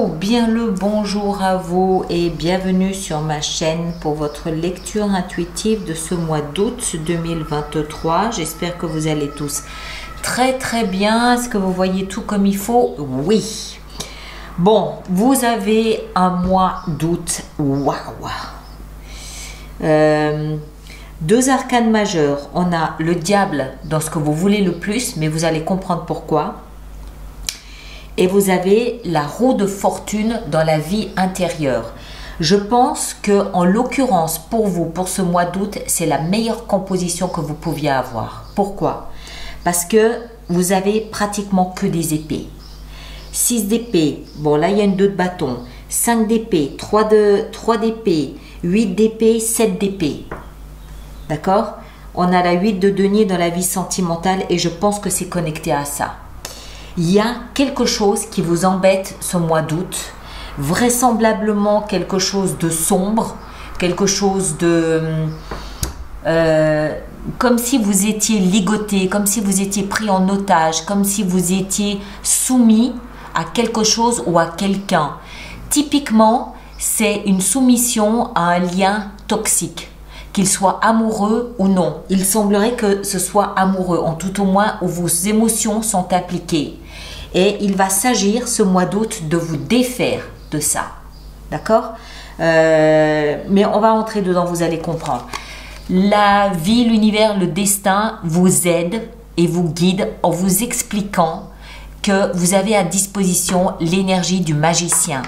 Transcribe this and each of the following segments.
bien le bonjour à vous et bienvenue sur ma chaîne pour votre lecture intuitive de ce mois d'août 2023. J'espère que vous allez tous très bien. Est-ce que vous voyez tout comme il faut? Oui. Bon, vous avez un mois d'août. Waouh! Deux arcanes majeurs. On a le diable dans ce que vous voulez le plus, mais vous allez comprendre pourquoi. Et vous avez la roue de fortune dans la vie intérieure. Je pense que, en l'occurrence, pour vous, pour ce mois d'août, c'est la meilleure composition que vous pouviez avoir. Pourquoi? Parce que vous avez pratiquement que des épées. 6 d'épée, bon là il y a une 2 de bâton, 5 d'épée, 3 d'épée, 8 d'épée, 7 d'épée. D'accord? On a la 8 de denier dans la vie sentimentale et je pense que c'est connecté à ça. Il y a quelque chose qui vous embête ce mois d'août, vraisemblablement quelque chose de sombre, quelque chose de... comme si vous étiez ligoté, comme si vous étiez pris en otage, comme si vous étiez soumis à quelque chose ou à quelqu'un. Typiquement, c'est une soumission à un lien toxique, qu'il soit amoureux ou non. Il semblerait que ce soit amoureux, en tout au moins où vos émotions sont impliquées. Et il va s'agir ce mois d'août de vous défaire de ça. D'accord? Mais on va entrer dedans, vous allez comprendre. La vie, l'univers, le destin vous aide et vous guide en vous expliquant que vous avez à disposition l'énergie du magicien.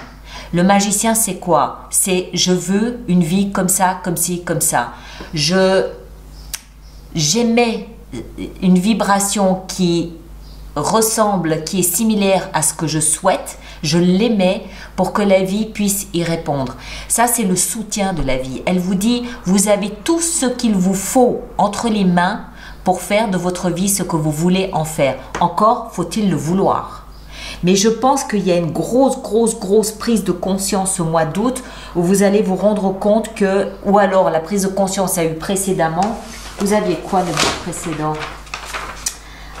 Le magicien, c'est quoi? C'est je veux une vie comme ça, comme ci, comme ça. J'émets une vibration qui ressemble, qui est similaire à ce que je souhaite, je l'émets pour que la vie puisse y répondre. Ça, c'est le soutien de la vie. Elle vous dit, vous avez tout ce qu'il vous faut entre les mains pour faire de votre vie ce que vous voulez en faire. Encore faut-il le vouloir. Mais je pense qu'il y a une grosse prise de conscience au mois d'août où vous allez vous rendre compte que, ou alors la prise de conscience a eu précédemment, vous aviez quoi le mois précédent?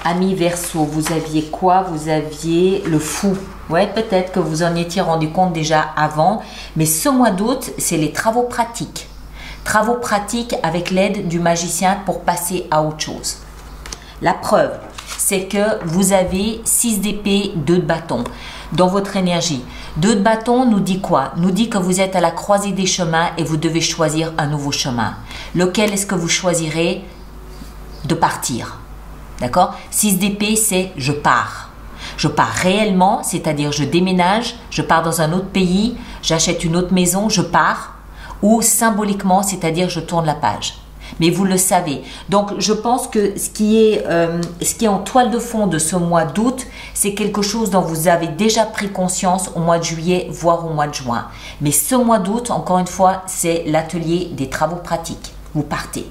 Amis Verseau, vous aviez quoi? Vous aviez le fou. Ouais, peut-être que vous en étiez rendu compte déjà avant, mais ce mois d'août, c'est les travaux pratiques. Travaux pratiques avec l'aide du magicien pour passer à autre chose. La preuve, c'est que vous avez 6 d'épée, 2 de bâton dans votre énergie. 2 de bâton nous dit quoi? Nous dit que vous êtes à la croisée des chemins et vous devez choisir un nouveau chemin. Lequel est-ce que vous choisirez? De partir. D'accord? 6 d'épée, c'est je pars. Je pars réellement, c'est-à-dire je déménage, je pars dans un autre pays, j'achète une autre maison, je pars. Ou symboliquement, c'est-à-dire je tourne la page. Mais vous le savez. Donc, je pense que ce qui est en toile de fond de ce mois d'août, c'est quelque chose dont vous avez déjà pris conscience au mois de juillet, voire au mois de juin. Mais ce mois d'août, encore une fois, c'est l'atelier des travaux pratiques. Vous partez.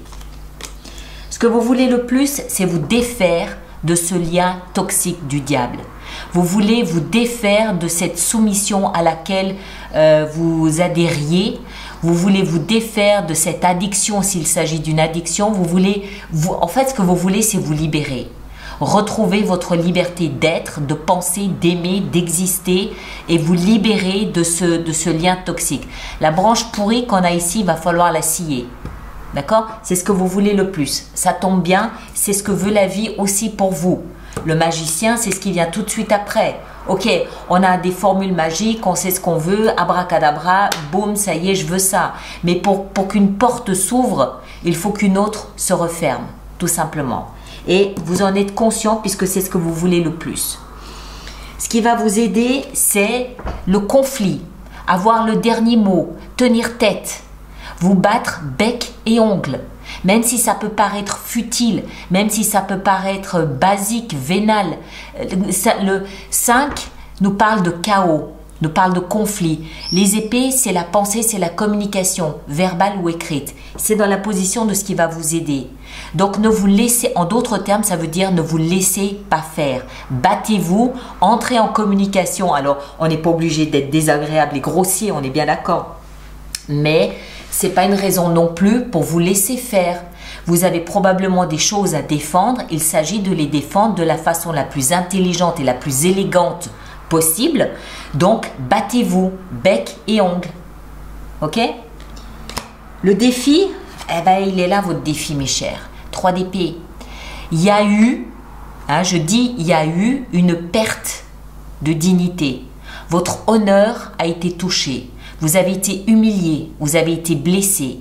Ce que vous voulez le plus, c'est vous défaire de ce lien toxique du diable. Vous voulez vous défaire de cette soumission à laquelle vous adhériez. Vous voulez vous défaire de cette addiction s'il s'agit d'une addiction. En fait, ce que vous voulez, c'est vous libérer. Retrouver votre liberté d'être, de penser, d'aimer, d'exister et vous libérer de ce lien toxique. La branche pourrie qu'on a ici, il va falloir la scier. D'accord? C'est ce que vous voulez le plus. Ça tombe bien, c'est ce que veut la vie aussi pour vous. Le magicien, c'est ce qui vient tout de suite après. Ok, on a des formules magiques, on sait ce qu'on veut, abracadabra, boum, ça y est, je veux ça. Mais pour qu'une porte s'ouvre, il faut qu'une autre se referme, tout simplement. Et vous en êtes conscient puisque c'est ce que vous voulez le plus. Ce qui va vous aider, c'est le conflit, avoir le dernier mot, tenir tête. Vous battre bec et ongles, même si ça peut paraître futile, même si ça peut paraître basique, vénal. Le 5 nous parle de chaos, nous parle de conflit. Les épées, c'est la pensée, c'est la communication, verbale ou écrite. C'est dans la position de ce qui va vous aider. Donc ne vous laissez, en d'autres termes, ça veut dire ne vous laissez pas faire. Battez-vous, entrez en communication. Alors, on n'est pas obligé d'être désagréable et grossier, on est bien d'accord. Mais ce n'est pas une raison non plus pour vous laisser faire. Vous avez probablement des choses à défendre. Il s'agit de les défendre de la façon la plus intelligente et la plus élégante possible. Donc, battez-vous, bec et ongles. Ok? Le défi, eh ben, il est là, votre défi, mes chers. 3 d'épée. Il y a eu, je dis, il y a eu une perte de dignité. Votre honneur a été touché. Vous avez été humilié. Vous avez été blessé.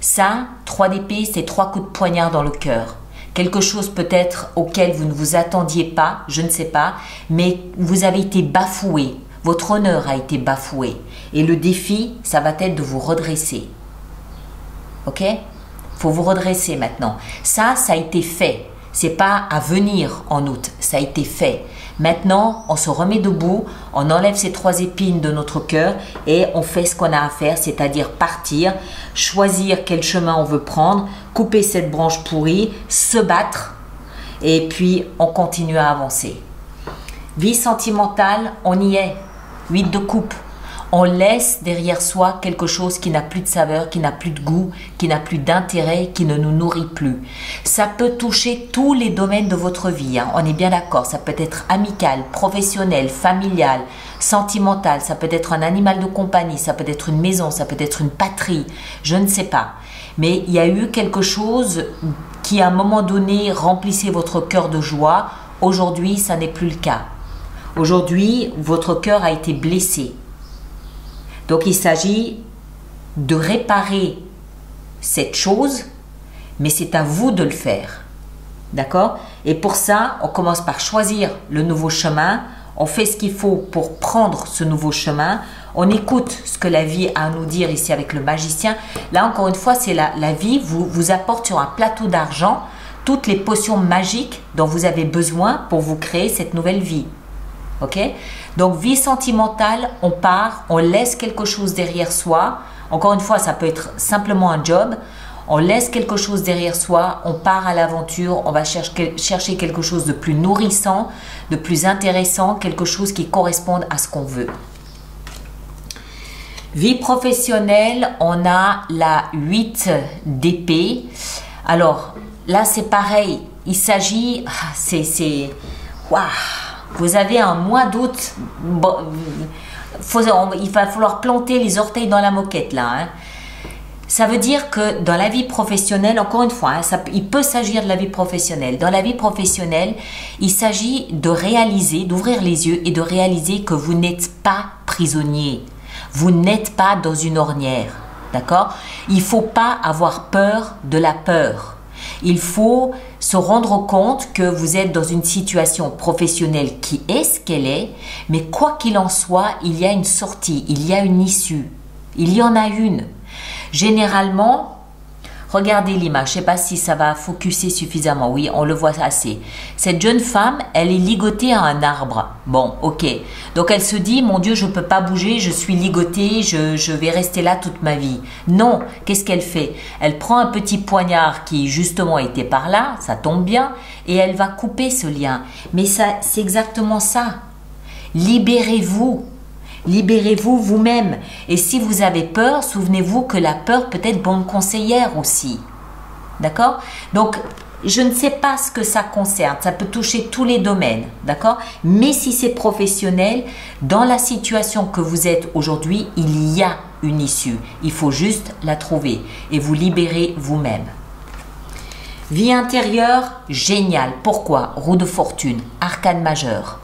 Ça, 3 d'épée, c'est 3 coups de poignard dans le cœur. Quelque chose peut-être auquel vous ne vous attendiez pas, je ne sais pas, mais vous avez été bafoué. Votre honneur a été bafoué. Et le défi, ça va être de vous redresser. Ok? Faut vous redresser maintenant. Ça a été fait. C'est pas à venir en août. Ça a été fait. Maintenant, on se remet debout, on enlève ces 3 épines de notre cœur et on fait ce qu'on a à faire, c'est-à-dire partir, choisir quel chemin on veut prendre, couper cette branche pourrie, se battre et puis on continue à avancer. Vie sentimentale, on y est. 8 de coupe. On laisse derrière soi quelque chose qui n'a plus de saveur, qui n'a plus de goût, qui n'a plus d'intérêt, qui ne nous nourrit plus. Ça peut toucher tous les domaines de votre vie, on est bien d'accord. Ça peut être amical, professionnel, familial, sentimental, ça peut être un animal de compagnie, ça peut être une maison, ça peut être une patrie, je ne sais pas. Mais il y a eu quelque chose qui à un moment donné remplissait votre cœur de joie. Aujourd'hui, ça n'est plus le cas. Aujourd'hui, votre cœur a été blessé. Donc, il s'agit de réparer cette chose, mais c'est à vous de le faire. D'accord? Et pour ça, on commence par choisir le nouveau chemin. On fait ce qu'il faut pour prendre ce nouveau chemin. On écoute ce que la vie a à nous dire ici avec le magicien. Là, encore une fois, c'est la vie vous apporte sur un plateau d'argent toutes les potions magiques dont vous avez besoin pour vous créer cette nouvelle vie. Ok? Donc, vie sentimentale, on part, on laisse quelque chose derrière soi. Encore une fois, ça peut être simplement un job. On laisse quelque chose derrière soi, on part à l'aventure, on va chercher quelque chose de plus nourrissant, de plus intéressant, quelque chose qui corresponde à ce qu'on veut. Vie professionnelle, on a la 8 d'épée. Alors, là, c'est pareil. Il s'agit... Waouh! Vous avez un mois d'août, bon, il va falloir planter les orteils dans la moquette là. Ça veut dire que dans la vie professionnelle, encore une fois, il peut s'agir de la vie professionnelle. Dans la vie professionnelle, il s'agit de réaliser, d'ouvrir les yeux et de réaliser que vous n'êtes pas prisonnier. Vous n'êtes pas dans une ornière. D'accord? Il ne faut pas avoir peur de la peur. Il faut se rendre compte que vous êtes dans une situation professionnelle qui est ce qu'elle est, mais quoi qu'il en soit, il y a une sortie, il y a une issue. Il y en a une. Généralement, regardez l'image, je ne sais pas si ça va focuser suffisamment. Oui, on le voit assez. Cette jeune femme, elle est ligotée à un arbre. Bon, ok. Donc elle se dit, mon Dieu, je ne peux pas bouger, je suis ligotée, je vais rester là toute ma vie. Non, qu'est-ce qu'elle fait? Elle prend un petit poignard qui justement était par là, ça tombe bien, et elle va couper ce lien. Mais c'est exactement ça. Libérez-vous. Libérez-vous vous-même. Et si vous avez peur, souvenez-vous que la peur peut être bonne conseillère aussi. D'accord? Donc, je ne sais pas ce que ça concerne. Ça peut toucher tous les domaines. D'accord? Mais si c'est professionnel, dans la situation que vous êtes aujourd'hui, il y a une issue. Il faut juste la trouver et vous libérer vous-même. Vie intérieure, génial. Pourquoi? Roue de fortune, arcane majeur.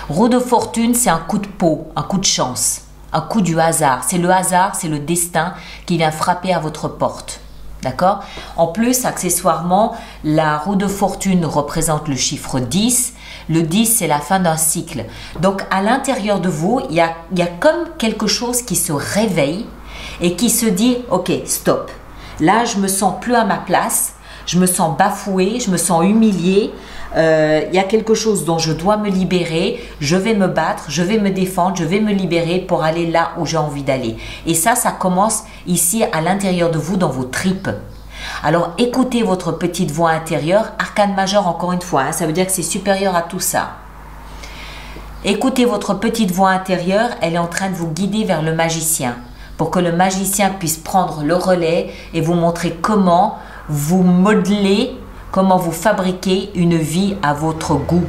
Roue de fortune, c'est un coup de peau, un coup de chance, un coup du hasard. C'est le hasard, c'est le destin qui vient frapper à votre porte. D'accord? En plus, accessoirement, la roue de fortune représente le chiffre 10. Le 10, c'est la fin d'un cycle. Donc, à l'intérieur de vous, il y a comme quelque chose qui se réveille et qui se dit, ok, stop. Là, je me sens plus à ma place. Je me sens bafouée, je me sens humiliée. Il y a quelque chose dont je dois me libérer, je vais me battre, je vais me défendre, je vais me libérer pour aller là où j'ai envie d'aller. Et ça commence ici à l'intérieur de vous, dans vos tripes. Alors écoutez votre petite voix intérieure, arcane majeur encore une fois, ça veut dire que c'est supérieur à tout ça. Écoutez votre petite voix intérieure, elle est en train de vous guider vers le magicien, pour que le magicien puisse prendre le relais et vous montrer comment vous modelez, comment vous fabriquez une vie à votre goût.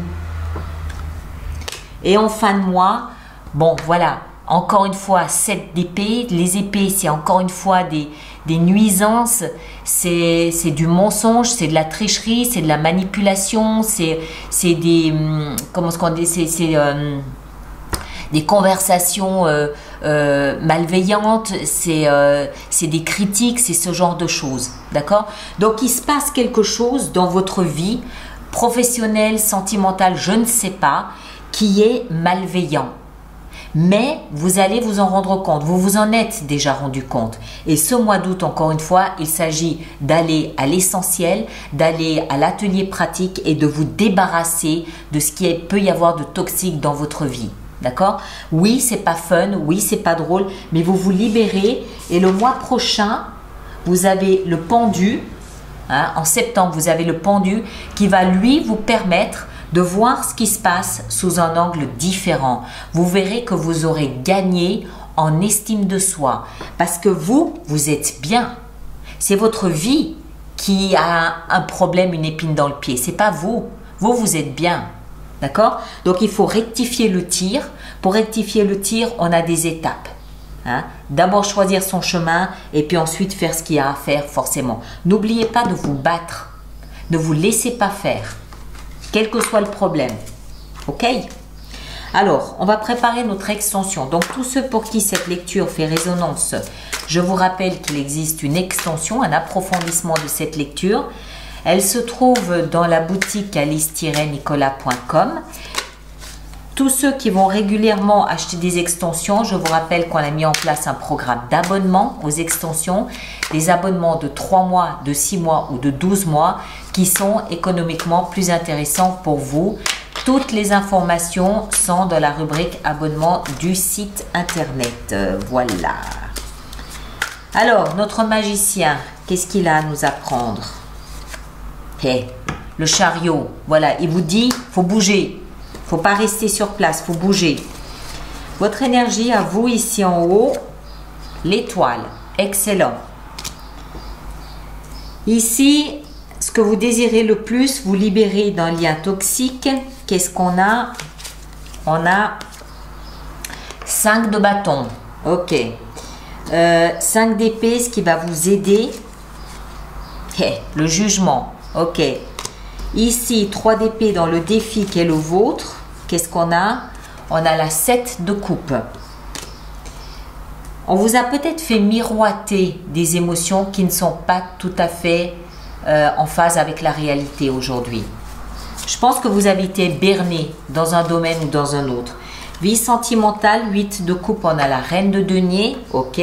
Et en fin de mois, bon voilà, encore une fois, 7 d'épée. Les épées, c'est encore une fois des nuisances, c'est du mensonge, c'est de la tricherie, c'est de la manipulation, c'est des, comment est-ce qu'on dit, c'est des conversations malveillantes, c'est des critiques, c'est ce genre de choses, d'accord? Donc il se passe quelque chose dans votre vie professionnelle, sentimentale, je ne sais pas, qui est malveillant. Mais vous allez vous en rendre compte, vous vous en êtes déjà rendu compte. Et ce mois d'août, encore une fois, il s'agit d'aller à l'essentiel, d'aller à l'atelier pratique et de vous débarrasser de ce qui peut y avoir de toxique dans votre vie. D'accord? Oui, c'est pas fun, oui, c'est pas drôle, mais vous vous libérez et le mois prochain, vous avez le pendu, hein, en septembre, vous avez le pendu qui va lui vous permettre de voir ce qui se passe sous un angle différent. Vous verrez que vous aurez gagné en estime de soi parce que vous êtes bien. C'est votre vie qui a un problème, une épine dans le pied. C'est pas vous. Vous êtes bien. D'accord? Donc, il faut rectifier le tir. Pour rectifier le tir, on a des étapes. Hein? D'abord, choisir son chemin et puis ensuite faire ce qu'il y a à faire forcément. N'oubliez pas de vous battre. Ne vous laissez pas faire. Quel que soit le problème. Ok? Alors, on va préparer notre extension. Donc, tous ceux pour qui cette lecture fait résonance, je vous rappelle qu'il existe une extension, un approfondissement de cette lecture. Elle se trouve dans la boutique alice-nicolas.com. Tous ceux qui vont régulièrement acheter des extensions, je vous rappelle qu'on a mis en place un programme d'abonnement aux extensions, des abonnements de 3 mois, de 6 mois ou de 12 mois qui sont économiquement plus intéressants pour vous. Toutes les informations sont dans la rubrique abonnement du site internet. Voilà. Alors, notre magicien, qu'est-ce qu'il a à nous apprendre? Le chariot, voilà, il vous dit, faut bouger. Faut pas rester sur place, faut bouger. Votre énergie à vous ici en haut, l'étoile, excellent. Ici, ce que vous désirez le plus, vous libérez d'un lien toxique. Qu'est-ce qu'on a? On a 5 de bâton, ok. 5 d'épée, ce qui va vous aider. Le jugement, ok. Ici, 3 d'épée dans le défi qui est le vôtre. Qu'est-ce qu'on a? On a la 7 de coupe. On vous a peut-être fait miroiter des émotions qui ne sont pas tout à fait en phase avec la réalité aujourd'hui. Je pense que vous avez été berné dans un domaine ou dans un autre. Vie sentimentale, 8 de coupe, on a la reine de denier, ok.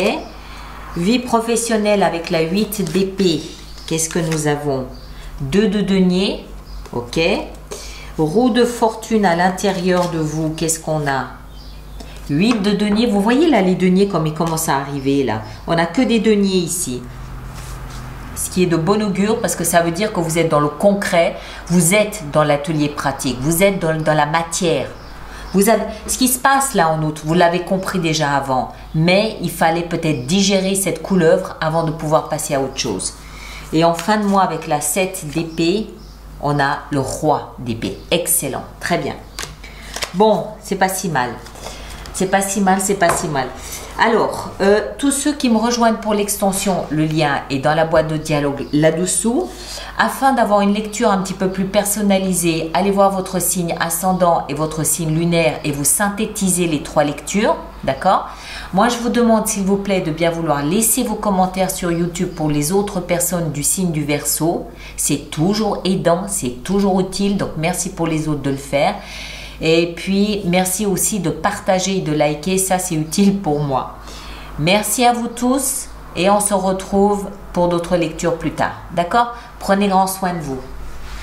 Vie professionnelle avec la 8 d'épée, qu'est-ce que nous avons? 2 de denier, ok. Roue de fortune à l'intérieur de vous, qu'est-ce qu'on a? 8 de denier, vous voyez là les deniers comme ils commencent à arriver là. On n'a que des deniers ici. Ce qui est de bon augure parce que ça veut dire que vous êtes dans le concret, vous êtes dans l'atelier pratique, vous êtes dans la matière. Ce qui se passe là en août, vous l'avez compris déjà avant, mais il fallait peut-être digérer cette couleuvre avant de pouvoir passer à autre chose. Et en fin de mois avec la 7 d'épée, on a le roi d'épée. Excellent, très bien. Bon, c'est pas si mal. C'est pas si mal, c'est pas si mal. Alors, tous ceux qui me rejoignent pour l'extension, le lien est dans la boîte de dialogue là-dessous. Afin d'avoir une lecture un petit peu plus personnalisée, allez voir votre signe ascendant et votre signe lunaire et vous synthétisez les 3 lectures, d'accord? Moi, je vous demande s'il vous plaît de bien vouloir laisser vos commentaires sur YouTube pour les autres personnes du signe du Verseau. C'est toujours aidant, c'est toujours utile, donc merci pour les autres de le faire. Et puis, merci aussi de partager et de liker, ça c'est utile pour moi. Merci à vous tous et on se retrouve pour d'autres lectures plus tard. D'accord? Prenez grand soin de vous.